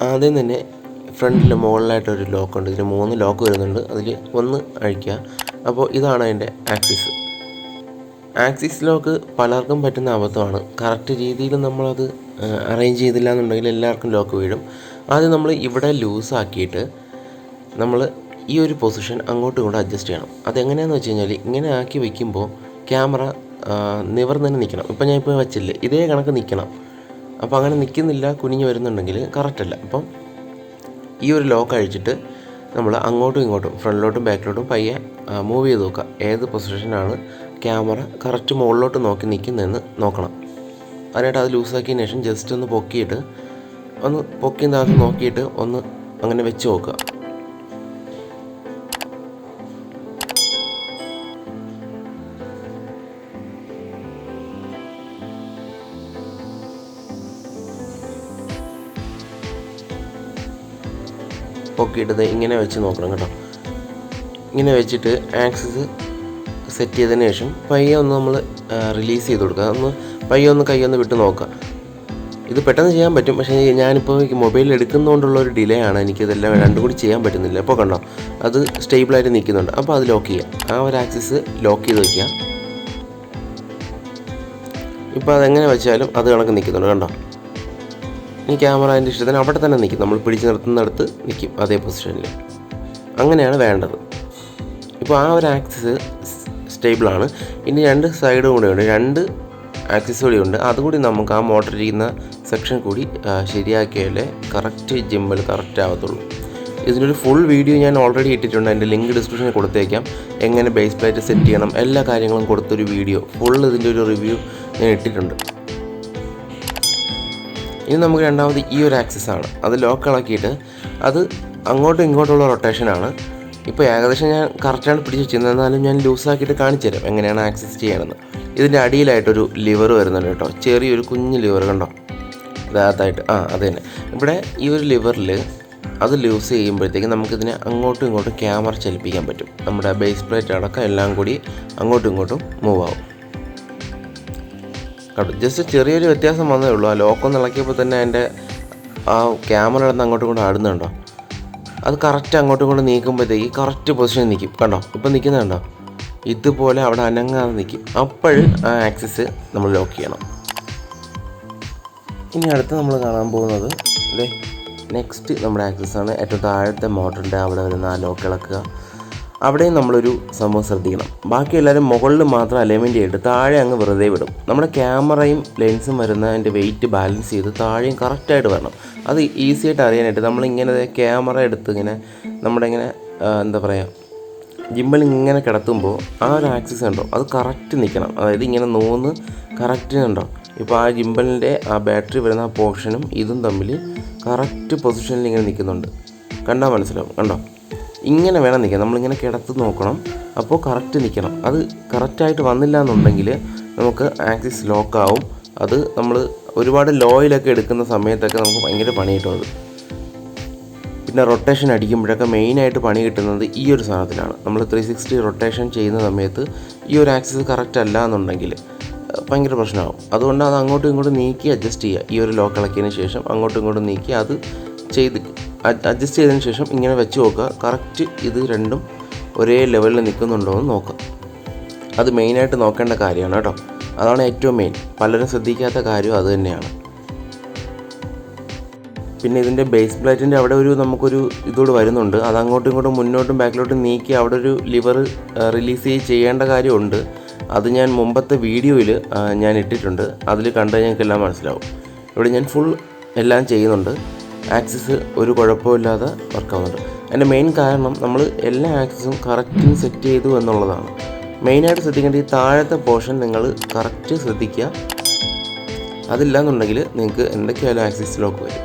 ആദ്യം തന്നെ ഫ്രണ്ടിൽ മുകളിലായിട്ടൊരു ലോക്കുണ്ട്. ഇതിൽ 3 ലോക്ക് വരുന്നുണ്ട്. അതിൽ ഒന്ന് അഴിക്കുക. അപ്പോൾ ഇതാണ് അതിൻ്റെ ആക്സിസ്. ആക്സിസ് ലോക്ക് പലർക്കും പറ്റുന്ന അബദ്ധമാണ്. കറക്റ്റ് രീതിയിൽ നമ്മളത് അറേഞ്ച് ചെയ്തില്ല എന്നുണ്ടെങ്കിൽ എല്ലാവർക്കും ലോക്ക് വീഴും. ആദ്യം നമ്മൾ ഇവിടെ ലൂസാക്കിയിട്ട് നമ്മൾ ഈ ഒരു പൊസിഷൻ അങ്ങോട്ടും ഇങ്ങോട്ടും അഡ്ജസ്റ്റ് ചെയ്യണം. അതെങ്ങനെയാണെന്ന് വെച്ച് കഴിഞ്ഞാൽ ഇങ്ങനെ ആക്കി വയ്ക്കുമ്പോൾ ക്യാമറ നിവർന്ന് തന്നെ നിൽക്കണം. ഇപ്പം ഞാൻ ഇപ്പോൾ വെച്ചില്ലേ, ഇതേ കണക്ക് നിൽക്കണം. അപ്പോൾ അങ്ങനെ നിൽക്കുന്നില്ല, കുനിഞ്ഞ് വരുന്നുണ്ടെങ്കിൽ കറക്റ്റല്ല. അപ്പം ഈ ഒരു ലോക്ക് അഴിച്ചിട്ട് നമ്മൾ അങ്ങോട്ടും ഇങ്ങോട്ടും ഫ്രണ്ടിലോട്ടും ബാക്കിലോട്ടും പയ്യെ മൂവ് ചെയ്ത് നോക്കുക. ഏത് പൊസിഷനാണ് ക്യാമറ കറക്റ്റ് മുകളിലോട്ട് നോക്കി നിൽക്കുന്നതെന്ന് നോക്കണം. അതിനായിട്ട് അത് ലൂസാക്കിയതിന് ശേഷം ജസ്റ്റ് ഒന്ന് പൊക്കിയിട്ട് ഒന്ന് പൊക്കി താഴ്ത്തി നോക്കിയിട്ട് ഒന്ന് അങ്ങനെ വെച്ച് നോക്കുക. പൊക്കിയിട്ടത് ഇങ്ങനെ വെച്ച് നോക്കണം കേട്ടോ. ഇങ്ങനെ വെച്ചിട്ട് ആക്സിസ് സെറ്റ് ചെയ്തതിന് ശേഷം പയ്യെ ഒന്ന് നമ്മൾ റിലീസ് ചെയ്ത് കൊടുക്കുക. ഒന്ന് പയ്യെ ഒന്ന് കൈയൊന്ന് വിട്ട് നോക്കുക. ഇത് പെട്ടെന്ന് ചെയ്യാൻ പറ്റും, പക്ഷേ ഞാനിപ്പോൾ മൊബൈലിൽ എടുക്കുന്നതുകൊണ്ടുള്ളൊരു ഡിലേ ആണ്. എനിക്കിതെല്ലാം രണ്ടും കൂടി ചെയ്യാൻ പറ്റുന്നില്ല. ഇപ്പോൾ കണ്ടോ, അത് സ്റ്റേബിളായിട്ട് നിൽക്കുന്നുണ്ട്. അപ്പോൾ അത് ലോക്ക് ചെയ്യുക. ആ ഒരു ആക്സിസ് ലോക്ക് ചെയ്ത് വയ്ക്കുക. ഇപ്പോൾ അതെങ്ങനെ വെച്ചാലും അത് കണക്ക് നിൽക്കുന്നുണ്ട്. കണ്ടോ, ഈ ക്യാമറ അതിൻ്റെ ഇഷ്ടത്തിന് അവിടെ തന്നെ നിൽക്കും. നമ്മൾ പിടിച്ച് നിർത്തുന്നിടത്ത് നിൽക്കും അതേ പൊസിഷനിൽ. അങ്ങനെയാണ് വേണ്ടത്. ഇപ്പോൾ ആ ഒരു ആക്സിസ് സ്റ്റേബിളാണ്. ഇനി 2 സൈഡും കൂടെ ഉണ്ട്, 2 ആക്സിസ് കൂടി ഉണ്ട്. അതുകൂടി നമുക്ക് ആ മോട്ടർ ഇരിക്കുന്ന സെക്ഷൻ കൂടി ശരിയാക്കിയാലേ കറക്റ്റ് ജിമ്പിൾ കറക്റ്റ് ആവത്തുള്ളൂ. ഇതിനൊരു ഫുൾ വീഡിയോ ഞാൻ ഓൾറെഡി ഇട്ടിട്ടുണ്ട്. അതിൻ്റെ ലിങ്ക് ഡിസ്ക്രിപ്ഷനിൽ കൊടുത്തേക്കാം. എങ്ങനെ ബേസ് പ്ലേറ്റ് സെറ്റ് ചെയ്യണം എല്ലാ കാര്യങ്ങളും കൊടുത്തൊരു വീഡിയോ ഫുൾ ഇതിൻ്റെ ഒരു റിവ്യൂ ഞാൻ ഇട്ടിട്ടുണ്ട്. ഇനി നമുക്ക് രണ്ടാമത് ഈ ഒരു ആക്സിസാണ്. അത് ലോക്ക് ഇളക്കിയിട്ട് അത് അങ്ങോട്ടും ഇങ്ങോട്ടുള്ള റൊട്ടേഷനാണ്. ഇപ്പോൾ ഏകദേശം ഞാൻ കറക്റ്റാണ് പിടിച്ച് വെച്ചിരുന്നത്. എന്നാലും ഞാൻ ലൂസാക്കിയിട്ട് കാണിച്ചു തരാം എങ്ങനെയാണ് ആക്സിസ് ചെയ്യണമെന്ന്. ഇതിൻ്റെ അടിയിലായിട്ടൊരു ലിവർ വരുന്നുണ്ട് കേട്ടോ, ചെറിയൊരു കുഞ്ഞ് ലിവർ കണ്ടോ, ഇതാകത്തായിട്ട്. അത് തന്നെ. ഇവിടെ ഈ ഒരു ലിവറിൽ അത് ലൂസ് ചെയ്യുമ്പോഴത്തേക്ക് നമുക്കിതിനെ അങ്ങോട്ടും ഇങ്ങോട്ടും ക്യാമറ ചലിപ്പിക്കാൻ പറ്റും. നമ്മുടെ ബേസ് പ്ലേറ്റ് അടക്കം എല്ലാം കൂടി അങ്ങോട്ടും ഇങ്ങോട്ടും മൂവ് ആവും. ജസ്റ്റ് ചെറിയൊരു വ്യത്യാസം വന്നേ ഉള്ളൂ. ആ ലോക്കൊന്ന് ഇളക്കിയപ്പോൾ തന്നെ അതിൻ്റെ ആ ക്യാമറ ഇടന്ന് അങ്ങോട്ടും ഇങ്ങോട്ടും ആടുന്നുണ്ടോ, അത് കറക്റ്റ് അങ്ങോട്ടും ഇങ്ങോട്ടും നീക്കുമ്പോഴത്തേക്ക് കറക്റ്റ് പൊസിഷനിൽ നിൽക്കും. കണ്ടോ, ഇപ്പം നിൽക്കുന്നുണ്ടോ, ഇതുപോലെ അവിടെ അനങ്ങാതെ നിൽക്കും. അപ്പോഴും ആ ആക്സിസ് നമ്മൾ ലോക്ക് ചെയ്യണം. ഇനി അടുത്ത് നമ്മൾ കാണാൻ പോകുന്നത് നെക്സ്റ്റ് നമ്മുടെ ആക്സിസാണ്. ഏറ്റവും താഴത്തെ മോട്ടറിൻ്റെ അവിടെ വരുന്ന ആ ലോക്ക് ഇളക്കുക. അവിടെയും നമ്മളൊരു സംഭവം ശ്രദ്ധിക്കണം. ബാക്കി എല്ലാവരും മുകളിൽ മാത്രം അലൈൻമെൻറ്റ് ചെയ്തിട്ട് താഴെ അങ്ങ് വെറുതെ വിടും. നമ്മുടെ ക്യാമറയും ലെൻസും വരുന്ന അതിൻ്റെ വെയിറ്റ് ബാലൻസ് ചെയ്ത് താഴെയും കറക്റ്റായിട്ട് വരണം. അത് ഈസി ആയിട്ട് അറിയാനായിട്ട് നമ്മളിങ്ങനെ ക്യാമറ എടുത്ത് ഇങ്ങനെ നമ്മുടെ ഇങ്ങനെ എന്താ പറയുക, ജിമ്പിൾ ഇങ്ങനെ കിടത്തുമ്പോൾ ആ ഒരു ആക്സിസ് ഉണ്ടോ അത് കറക്റ്റ് നിൽക്കണം. അതായത് ഇങ്ങനെ 3 കറക്റ്റ് ഉണ്ടോ. ഇപ്പോൾ ആ ജിമ്പിളിൻ്റെ ആ ബാറ്ററി വരുന്ന ആ പോർഷനും ഇതും തമ്മിൽ കറക്റ്റ് പൊസിഷനിൽ ഇങ്ങനെ നിൽക്കുന്നുണ്ട്. കണ്ടാൽ മനസ്സിലാവും. കണ്ടോ, ഇങ്ങനെ വേണം നിൽക്കാൻ. നമ്മളിങ്ങനെ കിടത്ത് നോക്കണം. അപ്പോൾ കറക്റ്റ് നിൽക്കണം. അത് കറക്റ്റായിട്ട് വന്നില്ല എന്നുണ്ടെങ്കിൽ നമുക്ക് ആക്സിസ് ലോക്കാവും. അത് നമ്മൾ ഒരുപാട് ലോയിലൊക്കെ എടുക്കുന്ന സമയത്തൊക്കെ നമുക്ക് ഭയങ്കര പണി കിട്ടും. അത് പിന്നെ റൊട്ടേഷൻ അടിക്കുമ്പോഴൊക്കെ മെയിനായിട്ട് പണി കിട്ടുന്നത് ഈ ഒരു സാധനത്തിലാണ്. നമ്മൾ 360 റൊട്ടേഷൻ ചെയ്യുന്ന സമയത്ത് ഈ ഒരു ആക്സിസ് കറക്റ്റ് അല്ല എന്നുണ്ടെങ്കിൽ ഭയങ്കര പ്രശ്നമാകും. അതുകൊണ്ട് അത് അങ്ങോട്ടും ഇങ്ങോട്ടും നീക്കി അഡ്ജസ്റ്റ് ചെയ്യുക. ഈ ഒരു ലോക്ക് ഇളക്കിയതിന് ശേഷം അങ്ങോട്ടും ഇങ്ങോട്ടും നീക്കി അത് ചെയ്ത് അഡ്ജസ്റ്റ് ചെയ്തതിന് ശേഷം ഇങ്ങനെ വെച്ച് നോക്കുക. കറക്റ്റ് ഇത് രണ്ടും ഒരേ ലെവലിൽ നിൽക്കുന്നുണ്ടോ എന്ന് നോക്കുക. അത് മെയിനായിട്ട് നോക്കേണ്ട കാര്യമാണ് കേട്ടോ. അതാണ് ഏറ്റവും മെയിൻ. പലരും ശ്രദ്ധിക്കാത്ത കാര്യം അത് തന്നെയാണ്. പിന്നെ ഇതിൻ്റെ ബേസ് പ്ലേറ്റിൻ്റെ അവിടെ നമുക്കൊരു ഇതോട് വരുന്നുണ്ട്. അത് അങ്ങോട്ടും ഇങ്ങോട്ടും മുന്നോട്ടും ബാക്കിലോട്ടും നീക്കി അവിടെ ഒരു ലിവർ റിലീസ് ചെയ്യേണ്ട കാര്യമുണ്ട്. അത് ഞാൻ മുമ്പത്തെ വീഡിയോയിൽ ഞാൻ ഇട്ടിട്ടുണ്ട്. അതിൽ കണ്ടാൽ ഞങ്ങൾക്കെല്ലാം മനസ്സിലാവും. ഇവിടെ ഞാൻ ഫുൾ എല്ലാം ചെയ്യുന്നുണ്ട്. ആക്സിസ് ഒരു കുഴപ്പമില്ലാതെ വർക്കാവുന്നുണ്ട്. അതിൻ്റെ മെയിൻ കാരണം നമ്മൾ എല്ലാ ആക്സിസും കറക്റ്റ് സെറ്റ് ചെയ്തു എന്നുള്ളതാണ്. മെയിനായിട്ട് ശ്രദ്ധിക്കേണ്ട ഈ താഴത്തെ പോർഷൻ നിങ്ങൾ കറക്റ്റ് ശ്രദ്ധിക്കുക. അതില്ല എന്നുണ്ടെങ്കിൽ നിങ്ങൾക്ക് എന്തൊക്കെയായാലും ആക്സിസ് ലോക്ക് വരും.